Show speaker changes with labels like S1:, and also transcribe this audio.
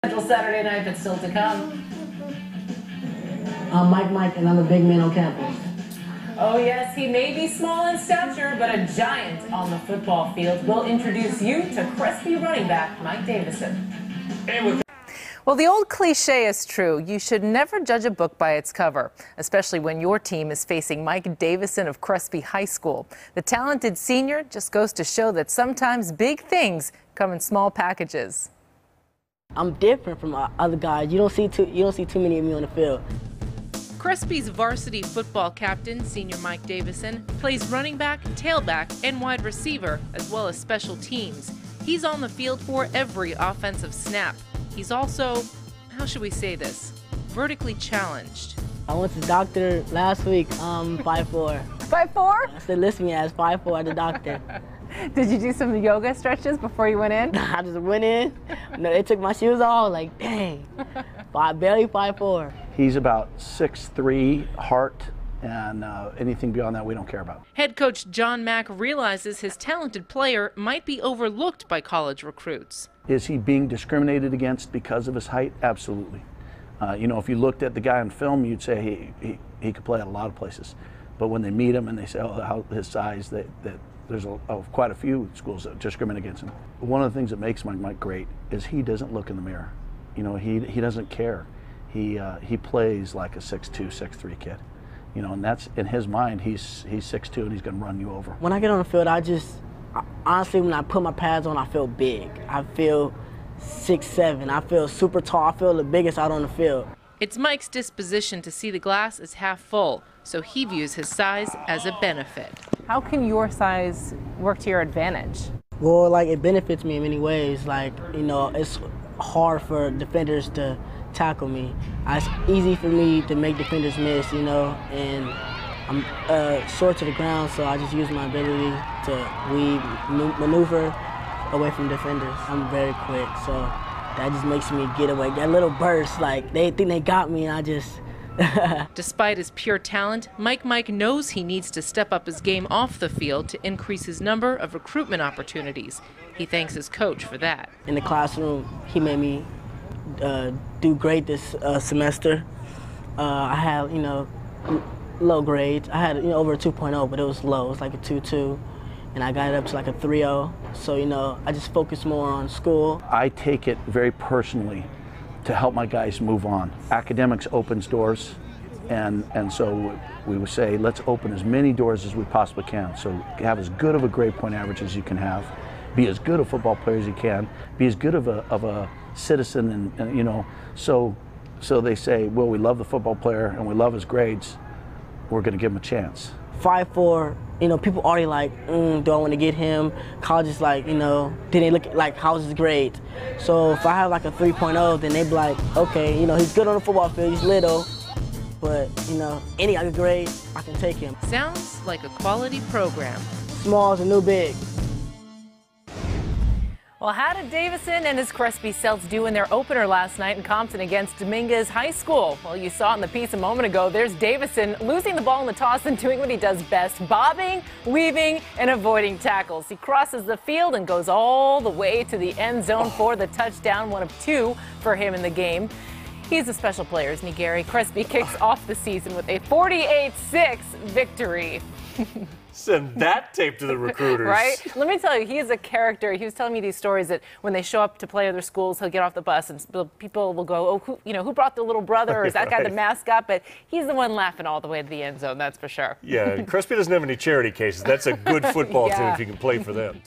S1: Saturday night that's still to come.
S2: I'm Mike, and I'm a big man on campus.
S1: Oh yes, he may be small in stature, but a giant on the football field. We'll introduce you to Crepi running back Mike Davison.
S3: Well, the old cliche is true. You should never judge a book by its cover, especially when your team is facing Mike Davison of Crespi High School. The talented senior just goes to show that sometimes big things come in small packages.
S2: I'm different from other guys. You don't see too many of me on the field.
S3: Crespi's varsity football captain, senior Mike Davison, plays running back, tailback, and wide receiver, as well as special teams. He's on the field for every offensive snap. He's also, how should we say this, vertically challenged.
S2: I went to the doctor last week, 5'4".
S3: 5'4"?
S2: They listed me as 5'4" at the doctor.
S3: Did you do some yoga stretches before you went in?
S2: I just went in. No, they took my shoes off. Like, dang, barely 5'4".
S4: He's about 6'3", heart, and anything beyond that we don't care about.
S3: Head coach Jon Mack realizes his talented player might be overlooked by college recruits.
S4: Is he being discriminated against because of his height? Absolutely. You know, if you looked at the guy on film, you'd say he could play at a lot of places. But when they meet him and they say, oh, how his size, there's quite a few schools that discriminate against him. One of the things that makes Mike great is he doesn't look in the mirror. You know, he doesn't care. He plays like a 6'2", 6'3" kid. You know, and that's in his mind. He's 6'2" and he's going to run you over.
S2: When I get on the field, honestly, when I put my pads on, I feel big. I feel 6'7". I feel super tall. I feel the biggest out on the field.
S3: It's Mike's disposition to see the glass as half full, so he views his size as a benefit. How can your size work to your advantage?
S2: Well, like, it benefits me in many ways. Like, you know, it's hard for defenders to tackle me. It's easy for me to make defenders miss, you know, and I'm short to the ground, so I just use my ability to maneuver away from defenders. I'm very quick, so that just makes me get away. That little burst, like, they think they got me, and I just...
S3: Despite his pure talent, Mike knows he needs to step up his game off the field to increase his number of recruitment opportunities. He thanks his coach for that.
S2: In the classroom, he made me do great this semester. I had, you know, low grades. I had, you know, over a 2.0, but it was low. It was like a 2.2, and I got it up to like a 3.0. So, you know, I just focus more on school.
S4: I take it very personally to help my guys move on. Academics opens doors, and so we would say, let's open as many doors as we possibly can. So have as good of a grade point average as you can have, be as good a football player as you can, be as good of a citizen, and you know, so they say, well, we love the football player and we love his grades, we're gonna give him a chance.
S2: 5'4", you know, people already like, do I want to get him? College is like, you know, then they look like, how's his grades? So if I have like a 3.0, then they be like, okay, you know, he's good on the football field, he's little, but, you know, any other grade, I can take him.
S3: Sounds like a quality program.
S2: Small is a new big.
S3: Well, how did Davison and his Crespi Celts do in their opener last night in Compton against Dominguez High School? Well, you saw in the piece a moment ago, there's Davison losing the ball in the toss and doing what he does best, bobbing, weaving, and avoiding tackles. He crosses the field and goes all the way to the end zone for the touchdown, one of two for him in the game. He's a special player, isn't he, Gary? Crespi kicks off the season with a 48-6 victory.
S5: Send that tape to the recruiters.
S3: Right? Let me tell you, he is a character. He was telling me these stories that when they show up to play other schools, he'll get off the bus and people will go, oh, who brought the little brother? Or is that guy the mascot? But he's the one laughing all the way to the end zone, that's for sure.
S5: Yeah, Crespi doesn't have any charity cases. That's a good football team if you can play for them.